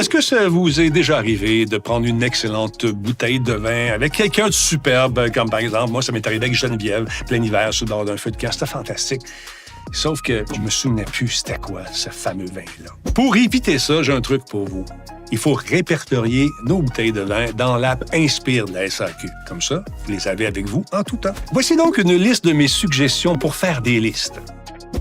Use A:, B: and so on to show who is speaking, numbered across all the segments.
A: Est-ce que ça vous est déjà arrivé de prendre une excellente bouteille de vin avec quelqu'un de superbe, comme par exemple, moi, ça m'est arrivé avec Geneviève, plein hiver, sur le bord d'un feu de camp. C'était fantastique. Sauf que je me souvenais plus c'était quoi, ce fameux vin-là. Pour éviter ça, j'ai un truc pour vous. Il faut répertorier nos bouteilles de vin dans l'app Inspire de la SAQ. Comme ça, vous les avez avec vous en tout temps. Voici donc une liste de mes suggestions pour faire des listes.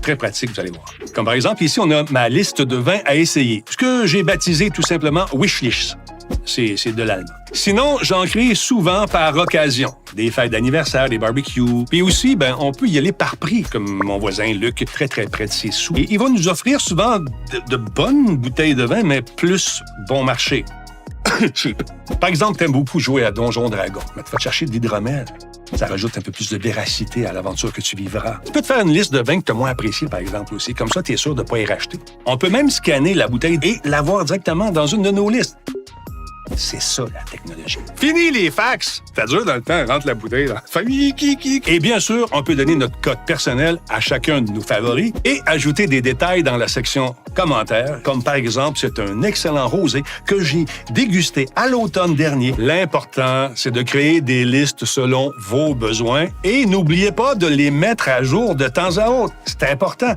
A: Très pratique, vous allez voir. Comme par exemple, ici, on a ma liste de vins à essayer, ce que j'ai baptisé tout simplement Wishlist. C'est de l'allemand. Sinon, j'en crée souvent par occasion. Des fêtes d'anniversaire, des barbecues. Puis aussi, on peut y aller par prix, comme mon voisin Luc, très près de ses sous. Et il va nous offrir souvent de bonnes bouteilles de vin, mais plus bon marché. Cheap. Par exemple, t'aimes beaucoup jouer à Donjon Dragon, mais tu vas te chercher de l'hydromel. Ça rajoute un peu plus de véracité à l'aventure que tu vivras. Tu peux te faire une liste de vins que tu as moins appréciés, par exemple, aussi. Comme ça, tu es sûr de ne pas y racheter. On peut même scanner la bouteille et l'avoir directement dans une de nos listes. C'est ça, la technologie. Fini les fax! Ça dure dans le temps, rentre la bouteille dans la famille. Et bien sûr, on peut donner notre code personnel à chacun de nos favoris et ajouter des détails dans la section commentaires, comme par exemple, c'est un excellent rosé que j'ai dégusté à l'automne dernier. L'important, c'est de créer des listes selon vos besoins et n'oubliez pas de les mettre à jour de temps à autre. C'est important.